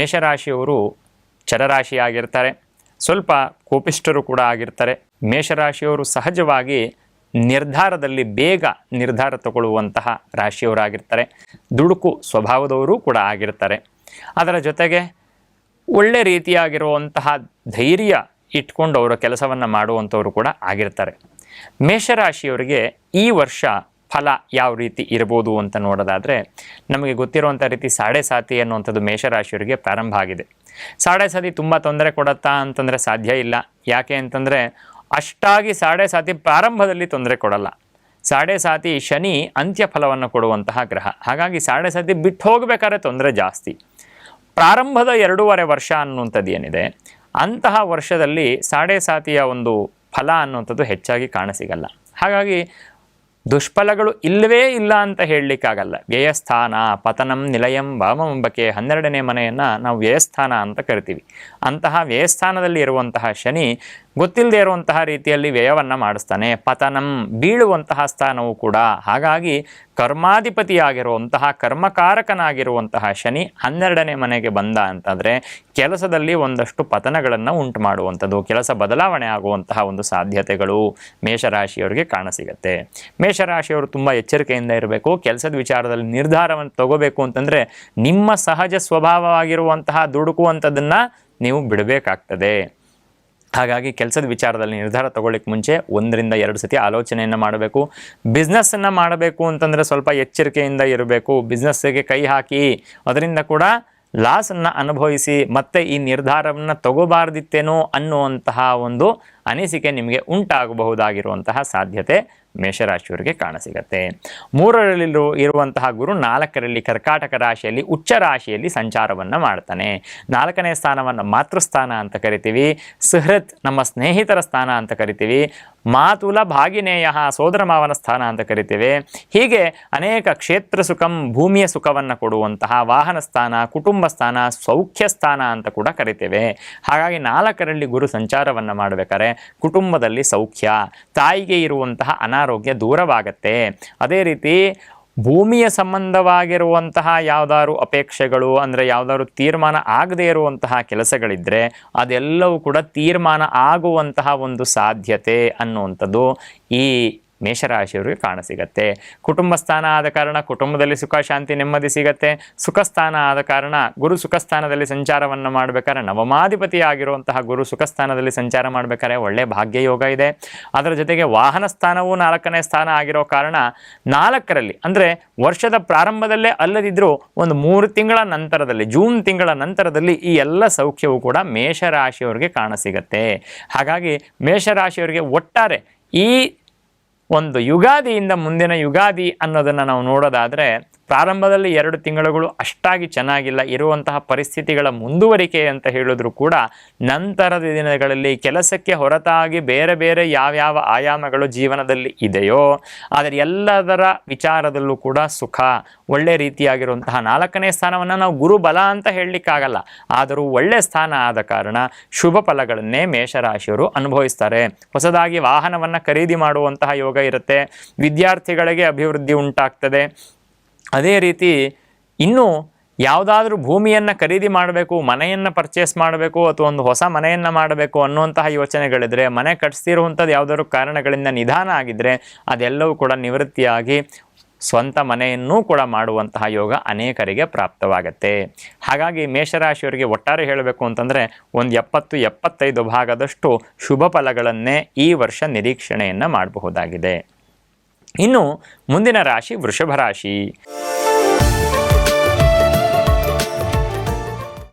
ಮೇಷರಾಶಿಯವರು ಚರರಾಶಿಯಾಗಿರ್ತಾರೆ, ಸ್ವಲ್ಪ ಕೋಪಿಷ್ಠರು ಕೂಡ ಆಗಿರ್ತಾರೆ. ಮೇಷರಾಶಿಯವರು ಸಹಜವಾಗಿ ನಿರ್ಧಾರದಲ್ಲಿ ಬೇಗ ನಿರ್ಧಾರ ತಗೊಳ್ಳುವಂತಹ ರಾಶಿಯವರಾಗಿರ್ತಾರೆ. ದುಡುಕು ಸ್ವಭಾವದವರು ಕೂಡ ಆಗಿರ್ತಾರೆ. ಅದರ ಜೊತೆಗೆ ಒಳ್ಳೆ ರೀತಿಯಾಗಿರುವಂತಹ ಧೈರ್ಯ ಇಟ್ಕೊಂಡು ಅವರ ಕೆಲಸವನ್ನು ಮಾಡುವಂಥವರು ಕೂಡ ಆಗಿರ್ತಾರೆ. ಮೇಷರಾಶಿಯವರಿಗೆ ಈ ವರ್ಷ ಫಲ ಯಾವ ರೀತಿ ಇರ್ಬೋದು ಅಂತ ನೋಡೋದಾದರೆ, ನಮಗೆ ಗೊತ್ತಿರುವಂಥ ರೀತಿ ಸಾಡೆ ಸಾತಿ ಅನ್ನುವಂಥದ್ದು ಮೇಷರಾಶಿಯವರಿಗೆ ಪ್ರಾರಂಭ ಆಗಿದೆ. ಸಾಡೆ ಸಾತಿ ತುಂಬ ತೊಂದರೆ ಕೊಡುತ್ತಾ ಅಂತಂದರೆ ಸಾಧ್ಯ ಇಲ್ಲ. ಯಾಕೆ ಅಂತಂದರೆ ಅಷ್ಟಾಗಿ ಸಾಡೆ ಸಾತಿ ಪ್ರಾರಂಭದಲ್ಲಿ ತೊಂದರೆ ಕೊಡಲ್ಲ. ಸಾಡೆ ಸಾತಿ ಶನಿ ಅಂತ್ಯ ಫಲವನ್ನು ಕೊಡುವಂತಹ ಗ್ರಹ. ಹಾಗಾಗಿ ಸಾಡೆ ಸಾತಿ ಬಿಟ್ಟು ಹೋಗಬೇಕಾದ್ರೆ ತೊಂದರೆ ಜಾಸ್ತಿ. ಪ್ರಾರಂಭದ 2.5 ವರ್ಷ ಅನ್ನುವಂಥದ್ದು ಏನಿದೆ, ಅಂತಹ ವರ್ಷದಲ್ಲಿ ಸಾಡೆ ಸಾತಿಯ ಒಂದು ಫಲ ಅನ್ನುವಂಥದ್ದು ಹೆಚ್ಚಾಗಿ ಕಾಣಸಿಗಲ್ಲ. ಹಾಗಾಗಿ ದುಷ್ಫಲಗಳು ಇಲ್ಲವೇ ಇಲ್ಲ ಅಂತ ಹೇಳಲಿಕ್ಕಾಗಲ್ಲ. ವ್ಯಯಸ್ಥಾನ ಪತನಂ ನಿಲಯಂ ವಾಮಂಬಕೆ 12ನೇ ಮನೆಯನ್ನು ನಾವು ವ್ಯಯಸ್ಥಾನ ಅಂತ ಕರಿತೀವಿ. ಅಂತಹ ವ್ಯಯಸ್ಥಾನದಲ್ಲಿ ಇರುವಂತಹ ಶನಿ ಗೊತ್ತಿಲ್ಲದೆ ಇರುವಂತಹ ರೀತಿಯಲ್ಲಿ ವ್ಯಯವನ್ನು ಮಾಡಿಸ್ತಾನೆ. ಪತನಂ ಬೀಳುವಂತಹ ಸ್ಥಾನವು ಕೂಡ. ಹಾಗಾಗಿ ಕರ್ಮಾಧಿಪತಿಯಾಗಿರುವಂತಹ ಕರ್ಮಕಾರಕನಾಗಿರುವಂತಹ ಶನಿ 12ನೇ ಮನೆಗೆ ಬಂದ ಅಂತಂದರೆ ಕೆಲಸದಲ್ಲಿ ಒಂದಷ್ಟು ಪತನಗಳನ್ನು ಉಂಟು ಮಾಡುವಂಥದ್ದು, ಕೆಲಸ ಬದಲಾವಣೆ ಆಗುವಂತಹ ಒಂದು ಸಾಧ್ಯತೆಗಳು ಮೇಷರಾಶಿಯವರಿಗೆ ಕಾಣಸಿಗುತ್ತೆ. ಮೇಷರಾಶಿಯವರು ತುಂಬ ಎಚ್ಚರಿಕೆಯಿಂದ ಇರಬೇಕು. ಕೆಲಸದ ವಿಚಾರದಲ್ಲಿ ನಿರ್ಧಾರವನ್ನು ತಗೋಬೇಕು ಅಂತಂದರೆ ನಿಮ್ಮ ಸಹಜ ಸ್ವಭಾವವಾಗಿರುವಂತಹ ದುಡುಕುವಂಥದ್ದನ್ನು ನೀವು ಬಿಡಬೇಕಾಗ್ತದೆ. ಹಾಗಾಗಿ ಕೆಲಸದ ವಿಚಾರದಲ್ಲಿ ನಿರ್ಧಾರ ತಗೊಳ್ಳಿಕ್ಕೆ ಮುಂಚೆ 1-2 ಸತಿ ಆಲೋಚನೆಯನ್ನು ಮಾಡಬೇಕು. ಬಿಸ್ನೆಸ್ಸನ್ನು ಮಾಡಬೇಕು ಅಂತಂದರೆ ಸ್ವಲ್ಪ ಎಚ್ಚರಿಕೆಯಿಂದ ಇರಬೇಕು. ಬಿಸ್ನೆಸ್ಸಿಗೆ ಕೈ ಹಾಕಿ ಅದರಿಂದ ಕೂಡ ಲಾಸನ್ನು ಅನುಭವಿಸಿ ಮತ್ತೆ ಈ ನಿರ್ಧಾರವನ್ನು ತಗೋಬಾರ್ದಿತ್ತೇನೋ ಅನ್ನುವಂತಹ ಒಂದು ಅನಿಸಿಕೆ ನಿಮಗೆ ಉಂಟಾಗಬಹುದಾಗಿರುವಂತಹ ಸಾಧ್ಯತೆ ಮೇಷರಾಶಿಯವರಿಗೆ ಕಾಣಸಿಗತ್ತೆ. 3ರಲ್ಲಿ ಇರುವಂತಹ ಗುರು 4ರಲ್ಲಿ ಕರ್ಕಾಟಕ ರಾಶಿಯಲ್ಲಿ ಉಚ್ಚ ರಾಶಿಯಲ್ಲಿ ಸಂಚಾರವನ್ನು ಮಾಡ್ತಾನೆ. 4ನೇ ಸ್ಥಾನವನ್ನು ಮಾತೃಸ್ಥಾನ ಅಂತ ಕರಿತೀವಿ. ಸುಹೃತ್ ನಮ್ಮ ಸ್ನೇಹಿತರ ಸ್ಥಾನ ಅಂತ ಕರಿತೀವಿ. ಮಾತುಲ ಭಾಗಿನೇಯ ಸೋದರ ಮಾವನ ಸ್ಥಾನ ಅಂತ ಕರಿತೀವಿ. ಹೀಗೆ ಅನೇಕ ಕ್ಷೇತ್ರ ಸುಖಂ ಭೂಮಿಯ ಸುಖವನ್ನು ಕೊಡುವಂತಹ ವಾಹನ ಸ್ಥಾನ, ಕುಟುಂಬ ಸ್ಥಾನ, ಸೌಖ್ಯ ಸ್ಥಾನ ಅಂತ ಕೂಡ ಕರಿತೇವೆ. ಹಾಗಾಗಿ 4ರಲ್ಲಿ ಗುರು ಸಂಚಾರವನ್ನು ಮಾಡಬೇಕಾದ್ರೆ ಕುಟುಂಬದಲ್ಲಿ ಸೌಖ್ಯ, ತಾಯಿಗೆ ಇರುವಂತಹ ಅನಾರೋಗ್ಯ ದೂರವಾಗತ್ತೆ. ಅದೇ ರೀತಿ ಭೂಮಿಯ ಸಂಬಂಧವಾಗಿರುವಂತಹ ಯಾವುದಾದ್ರು ಅಪೇಕ್ಷೆಗಳು ಅಂದರೆ ಯಾವುದಾದ್ರು ತೀರ್ಮಾನ ಆಗದೇ ಇರುವಂತಹ ಕೆಲಸಗಳಿದ್ದರೆ ಅದೆಲ್ಲವೂ ಕೂಡ ತೀರ್ಮಾನ ಆಗುವಂತಹ ಒಂದು ಸಾಧ್ಯತೆ ಅನ್ನುವಂಥದ್ದು ಈ ಮೇಷರಾಶಿಯವರಿಗೆ ಕಾಣಸಿಗತ್ತೆ. ಕುಟುಂಬ ಸ್ಥಾನ ಆದ ಕಾರಣ ಕುಟುಂಬದಲ್ಲಿ ಸುಖ ಶಾಂತಿ ನೆಮ್ಮದಿ ಸಿಗತ್ತೆ. ಸುಖ ಸ್ಥಾನ ಆದ ಕಾರಣ ಗುರು ಸುಖ ಸ್ಥಾನದಲ್ಲಿ ಸಂಚಾರವನ್ನು ಮಾಡಬೇಕಾದ್ರೆ ನವಮಾಧಿಪತಿ ಆಗಿರುವಂತಹ ಗುರು ಸುಖ ಸ್ಥಾನದಲ್ಲಿ ಸಂಚಾರ ಮಾಡಬೇಕಾದ್ರೆ ಒಳ್ಳೆ ಭಾಗ್ಯ ಯೋಗ ಇದೆ. ಅದರ ಜೊತೆಗೆ ವಾಹನ ಸ್ಥಾನವು 4ನೇ ಸ್ಥಾನ ಆಗಿರೋ ಕಾರಣ 4ರಲ್ಲಿ ಅಂದರೆ ವರ್ಷದ ಪ್ರಾರಂಭದಲ್ಲೇ ಅಲ್ಲದಿದ್ದರೂ ಒಂದು 3 ತಿಂಗಳ ನಂತರದಲ್ಲಿ, ಜೂನ್ ತಿಂಗಳ ನಂತರದಲ್ಲಿ ಈ ಎಲ್ಲ ಸೌಖ್ಯವು ಕೂಡ ಮೇಷರಾಶಿಯವರಿಗೆ ಕಾಣಸಿಗತ್ತೆ. ಹಾಗಾಗಿ ಮೇಷರಾಶಿಯವರಿಗೆ ಒಟ್ಟಾರೆ ಈ ಒಂದು ಯುಗಾದಿಯಿಂದ ಮುಂದಿನ ಯುಗಾದಿ ಅನ್ನೋದನ್ನು ನಾವು ನೋಡೋದಾದರೆ ಪ್ರಾರಂಭದಲ್ಲಿ 2 ತಿಂಗಳುಗಳು ಅಷ್ಟಾಗಿ ಚೆನ್ನಾಗಿಲ್ಲ. ಇರುವಂತಹ ಪರಿಸ್ಥಿತಿಗಳ ಮುಂದುವರಿಕೆ ಅಂತ ಹೇಳಿದ್ರು ಕೂಡ ನಂತರದ ದಿನಗಳಲ್ಲಿ ಕೆಲಸಕ್ಕೆ ಹೊರತಾಗಿ ಬೇರೆ ಬೇರೆ ಯಾವ್ಯಾವ ಆಯಾಮಗಳು ಜೀವನದಲ್ಲಿ ಇದೆಯೋ ಆದರೆ ಎಲ್ಲದರ ವಿಚಾರದಲ್ಲೂ ಕೂಡ ಸುಖ, ಒಳ್ಳೆ ರೀತಿಯಾಗಿರುವಂತಹ 4ನೇ ಸ್ಥಾನವನ್ನು ನಾವು ಗುರುಬಲ ಅಂತ ಹೇಳಲಿಕ್ಕಾಗಲ್ಲ. ಆದರೂ ಒಳ್ಳೆ ಸ್ಥಾನ ಆದ ಕಾರಣ ಶುಭ ಫಲಗಳನ್ನೇ ಮೇಷರಾಶಿಯವರು ಅನುಭವಿಸ್ತಾರೆ. ಹೊಸದಾಗಿ ವಾಹನವನ್ನು ಖರೀದಿ ಮಾಡುವಂತಹ ಯೋಗ ಇರುತ್ತೆ. ವಿದ್ಯಾರ್ಥಿಗಳಿಗೆ ಅಭಿವೃದ್ಧಿ ಉಂಟಾಗ್ತದೆ. ಅದೇ ರೀತಿ ಇನ್ನೂ ಯಾವುದಾದ್ರೂ ಭೂಮಿಯನ್ನು ಖರೀದಿ ಮಾಡಬೇಕು, ಮನೆಯನ್ನು ಪರ್ಚೇಸ್ ಮಾಡಬೇಕು ಅಥವಾ ಒಂದು ಹೊಸ ಮನೆಯನ್ನು ಮಾಡಬೇಕು ಅನ್ನುವಂತಹ ಯೋಚನೆಗಳಿದ್ರೆ, ಮನೆ ಕಟ್ಟಿಸಿರುವಂಥದ್ದು ಯಾವುದಾದ್ರು ಕಾರಣಗಳಿಂದ ನಿಧಾನ ಆಗಿದ್ದರೆ ಅದೆಲ್ಲವೂ ಕೂಡ ನಿವೃತ್ತಿಯಾಗಿ ಸ್ವಂತ ಮನೆಯನ್ನೂ ಕೂಡ ಮಾಡುವಂತಹ ಯೋಗ ಅನೇಕರಿಗೆ ಪ್ರಾಪ್ತವಾಗತ್ತೆ. ಹಾಗಾಗಿ ಮೇಷರಾಶಿಯವರಿಗೆ ಒಟ್ಟಾರೆ ಹೇಳಬೇಕು ಅಂತಂದರೆ ಒಂದು 70-75 ಭಾಗದಷ್ಟು ಶುಭ ಫಲಗಳನ್ನೇ ಈ ವರ್ಷ ನಿರೀಕ್ಷಣೆಯನ್ನು ಮಾಡಬಹುದಾಗಿದೆ. ಇನ್ನು ಮುಂದಿನ ರಾಶಿ ವೃಷಭ ರಾಶಿ.